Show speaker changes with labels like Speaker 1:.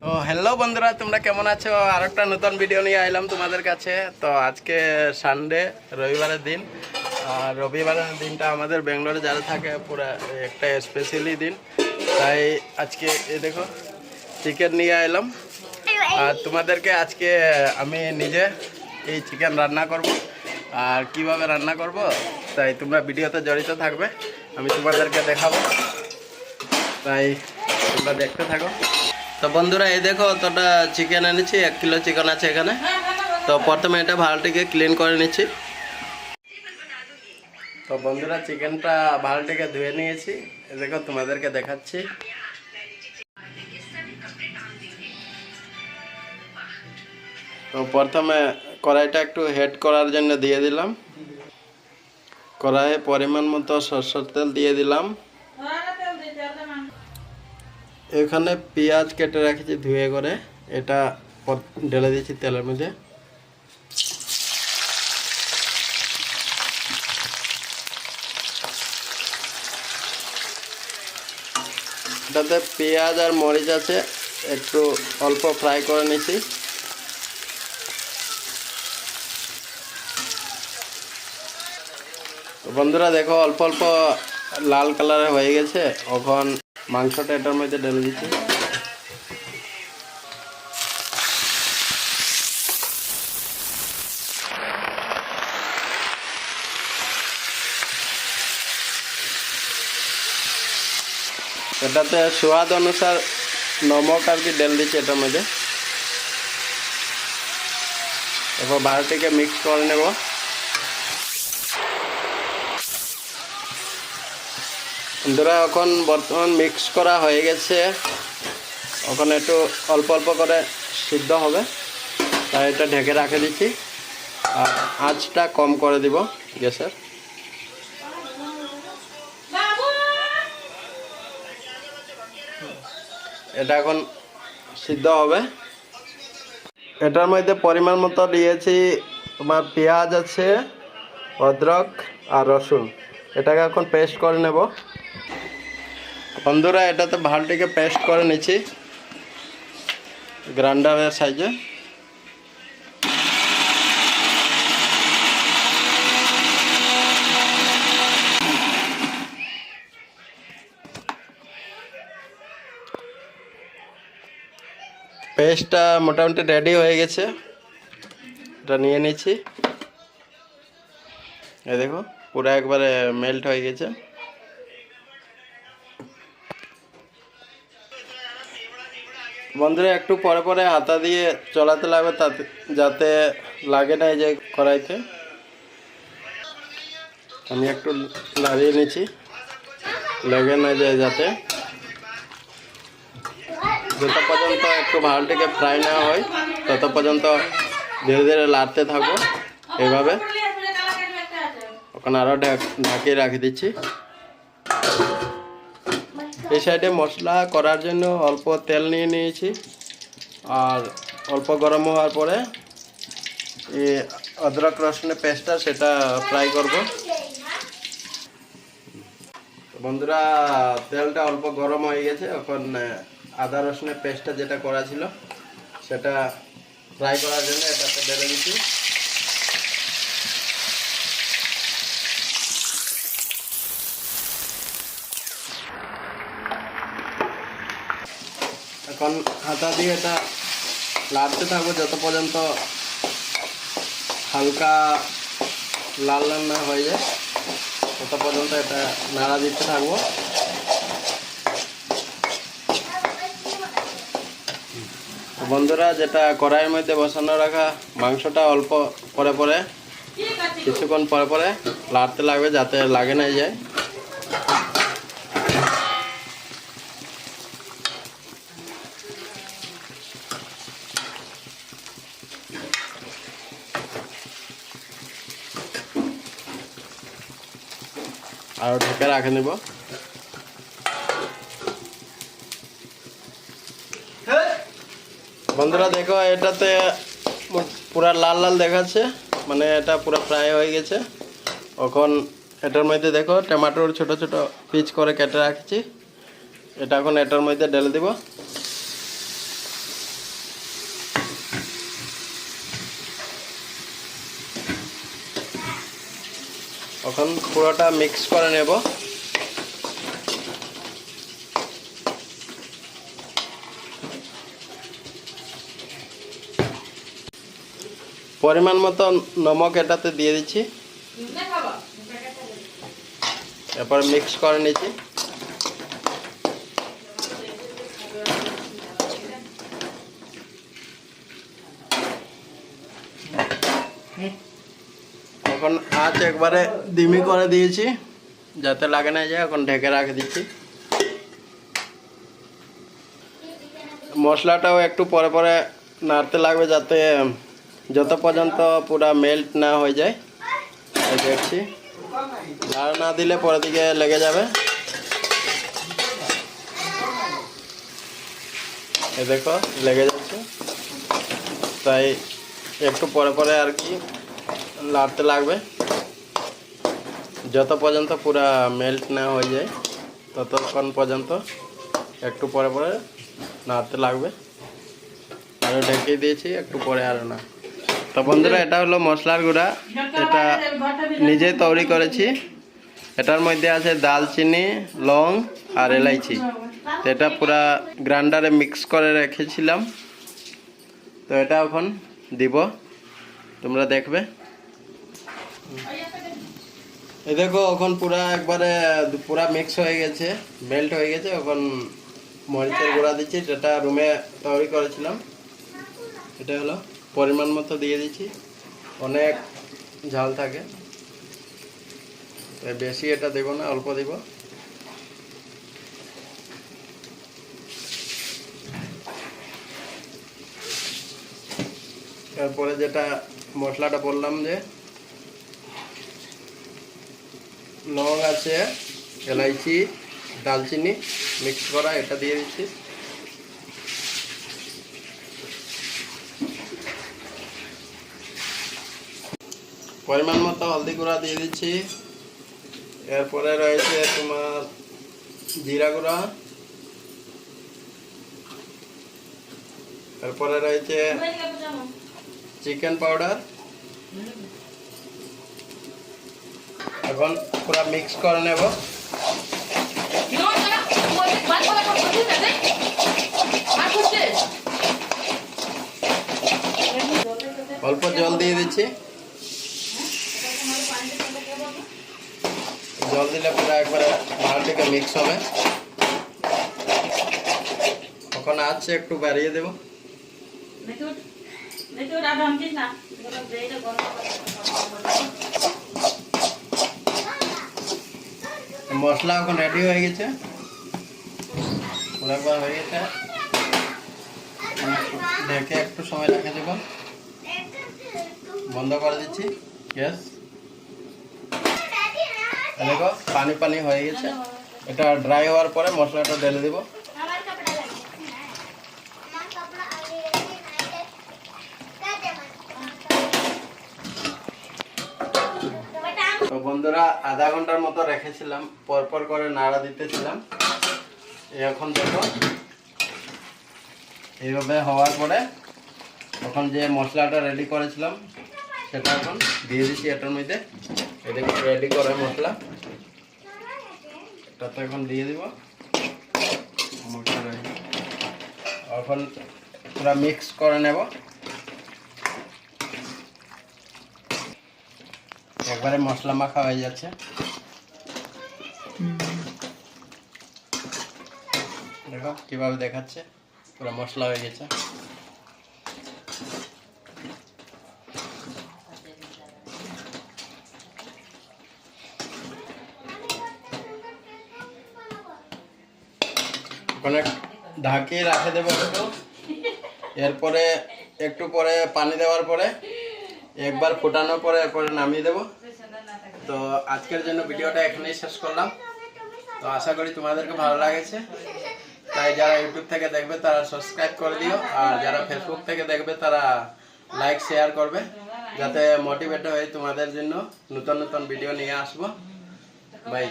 Speaker 1: তো হ্যালো বন্ধুরা, তোমরা কেমন আছো? আর একটা নতুন ভিডিও নিয়ে আইলাম তোমাদের কাছে। তো আজকে সানডে, রবিবারের দিন। আর রবিবারের দিনটা আমাদের ব্যাঙ্গালোরে যারা থাকে পুরো একটা স্পেশালি দিন। তাই আজকে এই দেখো চিকেন নিয়ে আইলাম। আর তোমাদেরকে আজকে আমি নিজে এই চিকেন রান্না করব। আর কিভাবে রান্না করব তাই তোমরা ভিডিওতে জড়িত থাকবে, আমি তোমাদেরকে দেখাবো। তাই তোমরা দেখতে থাকো। তো বন্ধুরা এই দেখো অতটা চিকেন এনেছি, 1 কিলো চিকেন আছে এখানে। তো প্রথমে এটা ভালোটিকে ক্লিন করে নিচ্ছি। তো বন্ধুরা চিকেনটা ভালোটিকে ধুয়ে নিয়েছি, এই দেখো তোমাদেরকে দেখাচ্ছি। তো প্রথমে কড়াইটা একটু হেড করার জন্য দিয়ে দিলাম। কড়াইয়ে পরিমাণ মতো সরষের তেল দিয়ে দিলাম। এখানে পেঁয়াজ কেটে রেখেছি ধুয়ে করে, এটা ঢেলে দিচ্ছি তেলের মধ্যে। এটাতে পেঁয়াজ আর মরিচ আছে, একটু অল্প ফ্রাই করে নিছি। বন্ধুরা দেখো অল্প অল্প লাল কালারে হয়ে গেছে, এখন মাংসটা এটার মধ্যে ঢেলে দিচ্ছি। এটাতে স্বাদ অনুসার নমক আর কি ঢেলে দিচ্ছি এটার মধ্যে। এরপর ভালোটিকে মিক্স করে নেব। বন্ধুরা এখন বর্তমান মিক্স করা হয়ে গেছে, এখন একটু অল্প অল্প করে সিদ্ধ হবে, তাই এটা ঢেকে রেখে দিচ্ছি। আর আঁচটা কম করে দিব গ্যাসের। এটা এখন সিদ্ধ হবে। এটার মধ্যে পরিমাণ মতো দিয়েছি তোমার পেঁয়াজ আছে, অদরক আর রসুন, এটাকে এখন পেস্ট করে নেব। বন্ধুরা এটাতে ভালোটিকে পেস্ট করে নিচ্ছি গ্রাইন্ডারের সাইজে। পেস্টটা মোটামুটি রেডি হয়ে গেছে, এটা নিয়ে নিচ্ছি। এই দেখো পুরো একবারে মেল্ট হয়ে গেছে। বন্ধুরা একটু পরে পরে হাতা দিয়ে চলাতে লাগবে, তাতে যাতে লাগে না এই যে কড়াইতে। আমি একটু নাড়িয়ে নিচ্ছি, লেগে না যায় যাতে। যত পর্যন্ত একটু ভালোটিকে ফ্রাই না হয় তত পর্যন্ত ধীরে ধীরে লাড়তে থাকবো এইভাবে। ওখানে আরও ঢাকিয়ে রেখে দিচ্ছি। এই সাইডে মশলা করার জন্য অল্প তেল নিয়ে নিয়েছি, আর অল্প গরম হওয়ার পরে এই অদরক রসুনের পেস্টটা সেটা ফ্রাই করব। বন্ধুরা তেলটা অল্প গরম হয়ে গেছে, এখন আদা রসুনের পেস্টটা যেটা করা ছিল সেটা ফ্রাই করার জন্য এটাতে ঢেলে দিচ্ছি। এখন হাতা দিয়ে এটা লাড়তে থাকবো যত পর্যন্ত হালকা লাল লাল না হয়ে যায়, তত পর্যন্ত এটা নাড়া দিতে থাকবো। বন্ধুরা যেটা কড়াইয়ের মধ্যে বসানো রাখা মাংসটা অল্প পরে পরে কিছুক্ষণ পরে পরে লাড়তে লাগবে যাতে লাগে না যায়। আর ঢেকে রাখে নেব। বন্ধুরা দেখো এটাতে পুরা লাল লাল দেখাচ্ছে, মানে এটা পুরো ফ্রাই হয়ে গেছে। এখন এটার মধ্যে দেখো টমেটোর ছোট ছোট পিস করে কেটে রাখছি, এটা এখন এটার মধ্যে ঢেলে দিব। এখন পুরোটা মিক্স করে নেব। পরিমাণ মতো নমক এটাতে দিয়ে দিচ্ছি, এরপর মিক্স করে নিচ্ছি। এখন আঁচ একবারে ধিমি করে দিয়েছি যাতে লাগে না যায়। এখন ঢেকে রাখে দিচ্ছি। মশলাটাও একটু পরে পরে নাড়তে লাগবে যাতে যত পর্যন্ত পুরা মেল্ট না হয়ে যায়। দেখছি নাড়া না দিলে পরের দিকে লেগে যাবে। এই দেখো লেগে যাচ্ছে, তাই একটু পরে পরে আর কি নাড়তে লাগবে যত পর্যন্ত পুরা মেল্ট না হয়ে যায়, ততক্ষণ পর্যন্ত একটু পরে পরে নাড়তে লাগবে। আরও ঢেকে দিয়েছি, একটু পরে আরও না। তো বন্ধুরা, এটা হলো মশলার গুঁড়া, এটা নিজেই তৈরি করেছি। এটার মধ্যে আছে দালচিনি, লং আর এলাইচি। তো এটা পুরা গ্রাইন্ডারে মিক্স করে রেখেছিলাম। তো এটা এখন দিব, তোমরা দেখবে। এই দেখো এখন পুরা একবারে পুরা মিক্স হয়ে গেছে, মেল্ট হয়ে গেছে। এখন মরিচের গুঁড়া দিচ্ছি, যেটা রুমে তৈরি করেছিলাম। এটা হলো পরিমাণ মতো দিয়ে দিচ্ছি। অনেক ঝাল থাকে, বেশি এটা দেব না, অল্প দিব। তারপরে যেটা মশলাটা বললাম যে লং আছে, এলাইচি, দালচিনি মিক্স করা, এটা দিয়ে দিচ্ছি। পরিমাণ মতো হলদি গুঁড়া দিয়ে দিচ্ছি। এরপরে রয়েছে তোমার জিরা গুঁড়া, এরপরে রয়েছে চিকেন পাউডার। এখন পুরো মিক্স করে নেব। অল্প জল দিয়ে দিচ্ছি, জল দিলে পুরো একবারে ভালো থেকে মিক্স হবে। এখন আছে একটু বাড়িয়ে দেব। মশলা এখন রেডি হয়ে গেছে, পুরো একবার হয়ে গেছে। ঢেকে একটু সময় রেখে দেব, বন্ধ করে দিচ্ছি গ্যাস। দেখো পানি পানি হয়ে গেছে। এটা ড্রাই হওয়ার পরে মশলাটা ঢেলে দেব। তো বন্ধুরা, আধা ঘন্টার মতো রেখেছিলাম, পরপর করে নাড়া দিতেছিলাম। এখন দেখো এইভাবে হওয়ার পরে এখন যে মশলাটা রেডি করেছিলাম সেটা এখন দিয়ে দিচ্ছি এটার মধ্যে। এটা রেডি করা মশলা, এটা তো এখন দিয়ে দিব। এখন পুরো মিক্স করে নেব। একবারে মশলা মাখা হয়ে যাচ্ছে। দেখো কিভাবে দেখাচ্ছে, পুরো মশলা হয়ে গেছে। ওখানে ঢাকিয়ে রাখে দেবো একটু। এরপরে একটু পরে পানি দেওয়ার পরে একবার ফোটানোর পরে এরপরে নামিয়ে দেবো। তো আজকের জন্য ভিডিওটা এখানেই শেষ করলাম। তো আশা করি তোমাদেরকে ভালো লাগেছে। তাই যারা ইউটিউব থেকে দেখবে তারা সাবস্ক্রাইব করে দিও, আর যারা ফেসবুক থেকে দেখবে তারা লাইক শেয়ার করবে, যাতে মোটিভেট হয়ে তোমাদের জন্য নতুন নতুন ভিডিও নিয়ে আসবো। বাই।